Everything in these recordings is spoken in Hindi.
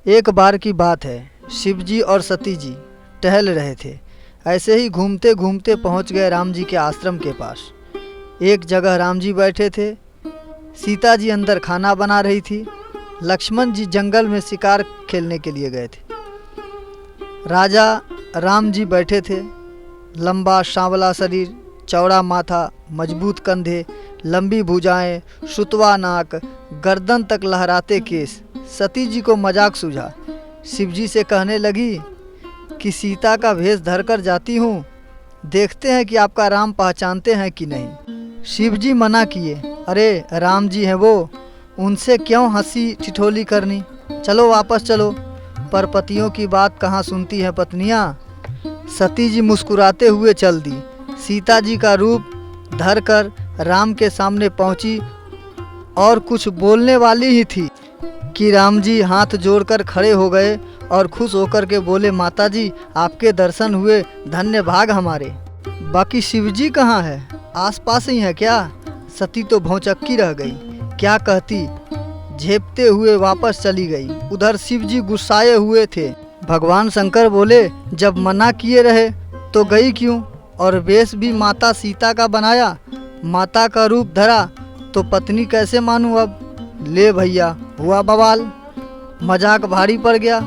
एक बार की बात है, शिव जी और सती जी टहल रहे थे। ऐसे ही घूमते घूमते पहुंच गए राम जी के आश्रम के पास। एक जगह राम जी बैठे थे, सीता जी अंदर खाना बना रही थी, लक्ष्मण जी जंगल में शिकार खेलने के लिए गए थे। राजा राम जी बैठे थे, लंबा सांवला शरीर, चौड़ा माथा, मजबूत कंधे, लंबी भुजाएं, शुतवा नाक, गर्दन तक लहराते केस। सती जी को मजाक सूझा। शिव जी से कहने लगी कि सीता का भेष धरकर जाती हूँ, देखते हैं कि आपका राम पहचानते हैं कि नहीं। शिव जी मना किए, अरे राम जी हैं वो, उनसे क्यों हंसी ठिठोली करनी, चलो वापस चलो। पर पतियों की बात कहाँ सुनती हैं पत्नियाँ। सती जी मुस्कुराते हुए चल दी। सीता जी का रूप धरकर राम के सामने पहुंची और कुछ बोलने वाली ही थी कि राम जी हाथ जोड़कर खड़े हो गए और खुश होकर के बोले, माता जी आपके दर्शन हुए, धन्य भाग हमारे। बाकी शिव जी कहाँ है, आसपास ही है क्या। सती तो भौचक्की रह गई, क्या कहती, झेपते हुए वापस चली गई। उधर शिव जी गुस्साए हुए थे। भगवान शंकर बोले, जब मना किए रहे तो गई क्यों, और वेश भी माता सीता का बनाया, माता का रूप धरा, तो पत्नी कैसे मानूं अब। ले भैया हुआ बवाल, मजाक भारी पड़ गया।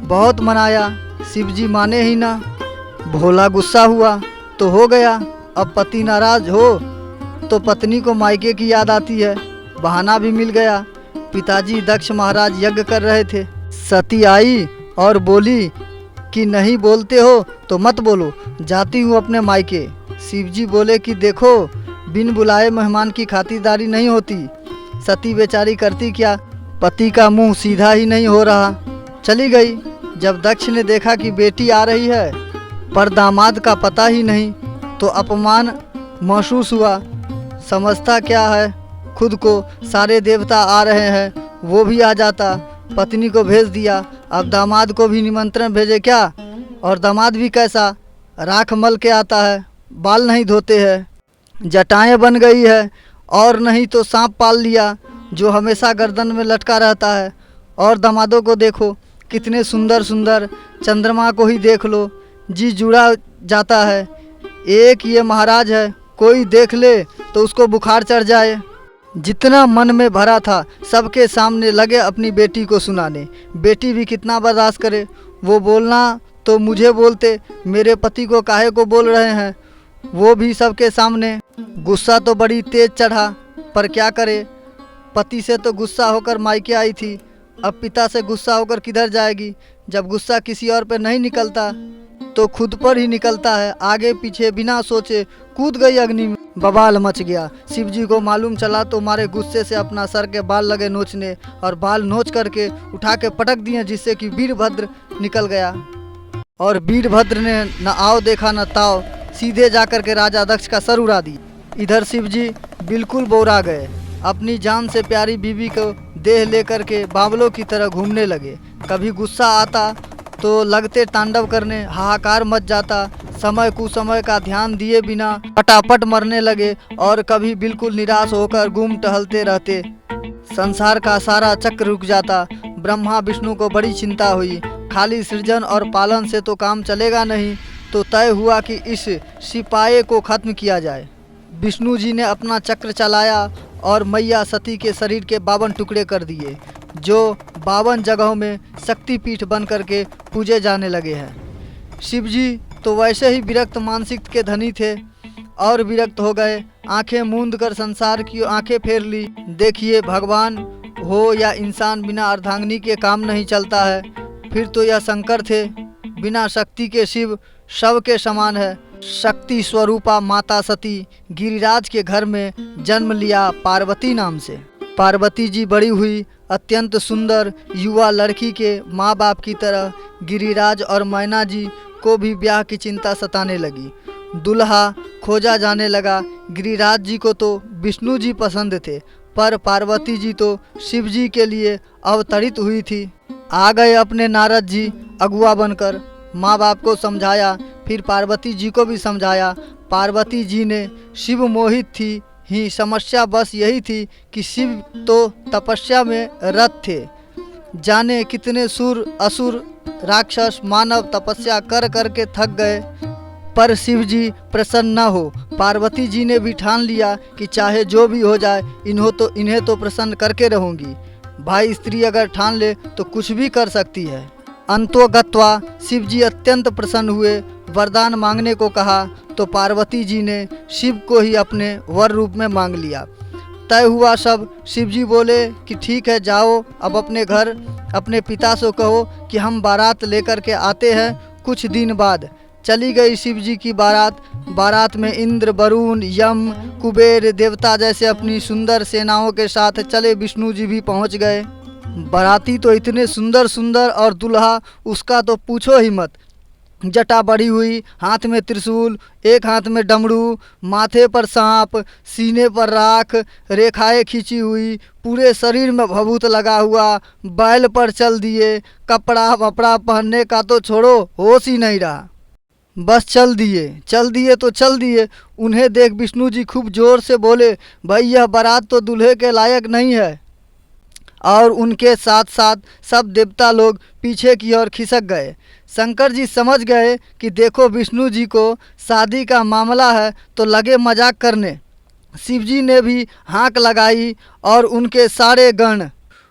बहुत मनाया, शिव जी माने ही ना। भोला गुस्सा हुआ तो हो गया। अब पति नाराज हो तो पत्नी को मायके की याद आती है, बहाना भी मिल गया। पिताजी दक्ष महाराज यज्ञ कर रहे थे, सती आई और बोली कि नहीं बोलते हो तो मत बोलो, जाती हूँ अपने मायके। शिव जी बोले कि देखो, बिन बुलाए मेहमान की खातिरदारी नहीं होती। सती बेचारी करती क्या, पति का मुंह सीधा ही नहीं हो रहा, चली गई। जब दक्ष ने देखा कि बेटी आ रही है पर दामाद का पता ही नहीं, तो अपमान महसूस हुआ। समझता क्या है खुद को, सारे देवता आ रहे हैं, वो भी आ जाता। पत्नी को भेज दिया, अब दामाद को भी निमंत्रण भेजे क्या। और दामाद भी कैसा, राख मल के आता है, बाल नहीं धोते हैं, जटाएं बन गई है, और नहीं तो सांप पाल लिया जो हमेशा गर्दन में लटका रहता है। और दामादों को देखो कितने सुंदर सुंदर, चंद्रमा को ही देख लो, जी जुड़ा जाता है। एक ये महाराज है, कोई देख ले तो उसको बुखार चढ़ जाए। जितना मन में भरा था सबके सामने लगे अपनी बेटी को सुनाने। बेटी भी कितना बर्दाश्त करे, वो बोलना तो मुझे बोलते, मेरे पति को काहे को बोल रहे हैं, वो भी सबके सामने। गुस्सा तो बड़ी तेज चढ़ा, पर क्या करे, पति से तो गुस्सा होकर मायके आई थी, अब पिता से गुस्सा होकर किधर जाएगी। जब गुस्सा किसी और पे नहीं निकलता तो खुद पर ही निकलता है। आगे पीछे बिना सोचे कूद गई अग्नि में, बवाल मच गया। शिव जी को मालूम चला तो मारे गुस्से से अपना सर के बाल लगे नोचने, और बाल नोच करके उठा के पटक दिए, जिससे कि वीरभद्र निकल गया। और वीरभद्र ने न आओ देखा न ताओ, सीधे जाकर के राजा दक्ष का सर उड़ा दी। इधर शिव जी बिल्कुल बौरा गए, अपनी जान से प्यारी बीवी को देह लेकर के बावलों की तरह घूमने लगे। कभी गुस्सा आता तो लगते तांडव करने, हाहाकार मच जाता, समय कुसमय का ध्यान दिए बिना फटाफट मरने लगे, और कभी बिल्कुल निराश होकर घूम टहलते रहते। संसार का सारा चक्र रुक जाता। ब्रह्मा विष्णु को बड़ी चिंता हुई, खाली सृजन और पालन से तो काम चलेगा नहीं, तो तय हुआ कि इस सिपाही को खत्म किया जाए। विष्णु जी ने अपना चक्र चलाया और मैया सती के शरीर के 52 टुकड़े कर दिए, जो 52 जगहों में शक्तिपीठ बन करके पूजे जाने लगे हैं। शिव जी तो वैसे ही विरक्त मानसिक के धनी थे, और विरक्त हो गए। आंखें मूंद कर संसार की आंखें फेर ली। देखिए, भगवान हो या इंसान, बिना अर्धांगिनी के काम नहीं चलता है। फिर तो यह शंकर थे, बिना शक्ति के शिव शव के समान है। शक्ति स्वरूपा माता सती गिरिराज के घर में जन्म लिया पार्वती नाम से। पार्वती जी बड़ी हुई, अत्यंत सुंदर युवा लड़की के माँ बाप की तरह गिरिराज और मैना जी को भी ब्याह की चिंता सताने लगी। दूल्हा खोजा जाने लगा। गिरिराज जी को तो विष्णु जी पसंद थे, पर पार्वती जी तो शिव जी के लिए अवतरित हुई थी। आ गए अपने नारद जी अगुआ बनकर, माँ बाप को समझाया, फिर पार्वती जी को भी समझाया। पार्वती जी ने शिव मोहित थी ही, समस्या बस यही थी कि शिव तो तपस्या में रत थे। जाने कितने सुर असुर राक्षस मानव तपस्या कर कर के थक गए, पर शिव जी प्रसन्न न हो। पार्वती जी ने भी ठान लिया कि चाहे जो भी हो जाए इन्हें तो प्रसन्न करके रहूंगी। भाई स्त्री अगर ठान ले तो कुछ भी कर सकती है। अंतो गत्वा शिव जी अत्यंत प्रसन्न हुए, वरदान मांगने को कहा तो पार्वती जी ने शिव को ही अपने वर रूप में मांग लिया। तय हुआ सब। शिव जी बोले कि ठीक है, जाओ अब अपने घर अपने पिता से कहो कि हम बारात लेकर के आते हैं। कुछ दिन बाद चली गई शिव जी की बारात। बारात में इंद्र, वरुण, यम, कुबेर देवता जैसे अपनी सुंदर सेनाओं के साथ चले विष्णु जी भी पहुंच गए। बाराती तो इतने सुंदर सुंदर और दुल्हा उसका तो पूछो ही मत। जटा बड़ी हुई, हाथ में त्रिशूल, एक हाथ में डमरू, माथे पर सांप, सीने पर राख, रेखाएं खींची हुई, पूरे शरीर में भभूत लगा हुआ, बैल पर चल दिए। कपड़ा वपड़ा पहनने का तो छोड़ो, होश ही नहीं रहा। बस चल दिए तो चल दिए। उन्हें देख विष्णु जी खूब जोर से बोले, भाई यह बारात तो दूल्हे के लायक नहीं है। और उनके साथ साथ सब देवता लोग पीछे की ओर खिसक गए। शंकर जी समझ गए कि देखो विष्णु जी को शादी का मामला है तो लगे मजाक करने। शिव जी ने भी हाँक लगाई और उनके सारे गण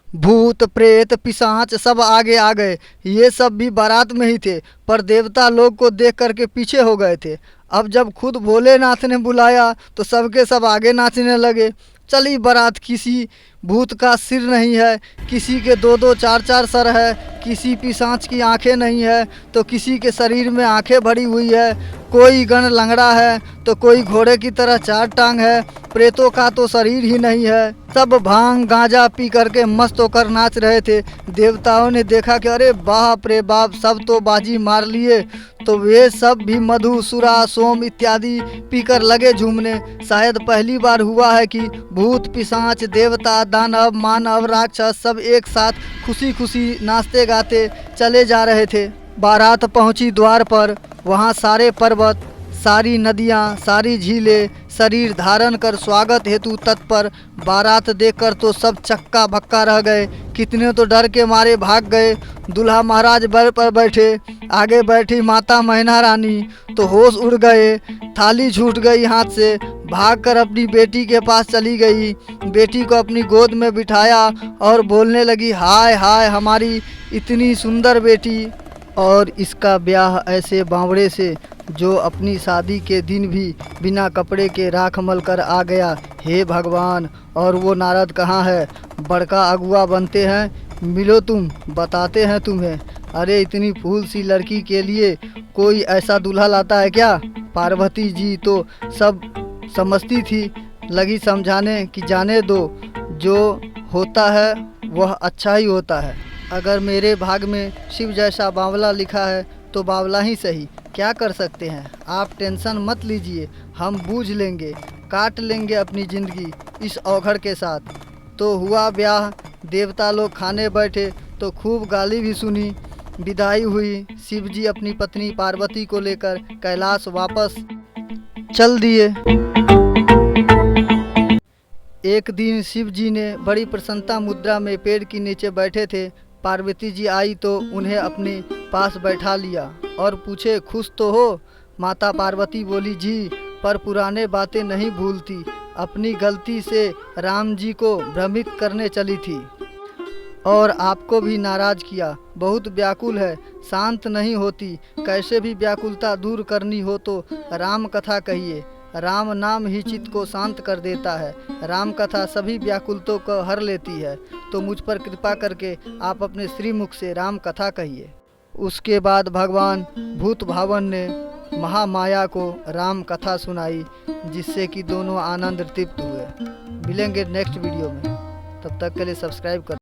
भूत प्रेत पिशाच सब आगे आ गए। ये सब भी बारात में ही थे, पर देवता लोग को देख करके पीछे हो गए थे। अब जब खुद भोलेनाथ ने बुलाया तो सबके सब आगे नाचने लगे। चली बारात, किसी भूत का सिर नहीं है, किसी के दो दो चार चार सर है, किसी पिशाच की आंखें नहीं है तो किसी के शरीर में आंखें भरी हुई है, कोई गण लंगड़ा है तो कोई घोड़े की तरह चार टांग है, प्रेतों का तो शरीर ही नहीं है। सब भांग गांजा पी करके मस्त होकर नाच रहे थे। देवताओं ने देखा कि अरे बाप रे बाप, सब तो बाजी मार लिए। तो वे सब भी मधु, सुरा, सोम इत्यादि पीकर लगे झूमने। शायद पहली बार हुआ है कि भूत पिशाच देवता दानव मानव राक्षस सब एक साथ खुशी खुशी नाचते गाते चले जा रहे थे। बारात पहुंची द्वार पर। वहां सारे पर्वत, सारी नदियां, सारी झीलें शरीर धारण कर स्वागत हेतु तत्पर। बारात देखकर तो सब चक्का भक्का रह गए। कितने तो डर के मारे भाग गए। दूल्हा महाराज बर पर बैठे, आगे बैठी माता मैना रानी तो होश उड़ गए। थाली छूट गई हाथ से, भागकर अपनी बेटी के पास चली गई। बेटी को अपनी गोद में बिठाया और बोलने लगी, हाय हाय हमारी इतनी सुंदर बेटी। और इसका ब्याह ऐसे बावड़े से जो अपनी शादी के दिन भी बिना कपड़े के राख मल कर आ गया। हे भगवान, और वो नारद कहाँ है? बड़का अगुआ बनते हैं, मिलो तुम, बताते हैं तुम्हें। अरे इतनी फूल सी लड़की के लिए कोई ऐसा दूल्हा लाता है क्या? पार्वती जी तो सब समझती थी, लगी समझाने कि जाने दो, जो होता है वह अच्छा ही होता है। अगर मेरे भाग में शिव जैसा बावला लिखा है तो बावला ही सही, क्या कर सकते हैं। आप टेंशन मत लीजिए, हम बूझ लेंगे, काट लेंगे अपनी ज़िंदगी इस औघड़ के साथ। तो हुआ ब्याह। देवता लोग खाने बैठे तो खूब गाली भी सुनी। विदाई हुई। शिव जी अपनी पत्नी पार्वती को लेकर कैलाश वापस चल दिए। एक दिन शिव जी ने बड़ी प्रसन्नता मुद्रा में पेड़ के नीचे बैठे थे। पार्वती जी आई तो उन्हें अपने पास बैठा लिया और पूछे, खुश तो हो? माता पार्वती बोली, जी, पर पुराने बातें नहीं भूलती। अपनी गलती से राम जी को भ्रमित करने चली थी और आपको भी नाराज किया। बहुत व्याकुल है, शांत नहीं होती। कैसे भी व्याकुलता दूर करनी हो तो राम कथा कहिए। राम नाम ही चित्त को शांत कर देता है। राम कथा सभी व्याकुलतों को हर लेती है। तो मुझ पर कृपा करके आप अपने श्रीमुख से राम कथा कहिए। उसके बाद भगवान भूत भावन ने महामाया को राम कथा सुनाई, जिससे कि दोनों आनंद तृप्त हुए। मिलेंगे नेक्स्ट वीडियो में, तब तक के लिए सब्सक्राइब कर।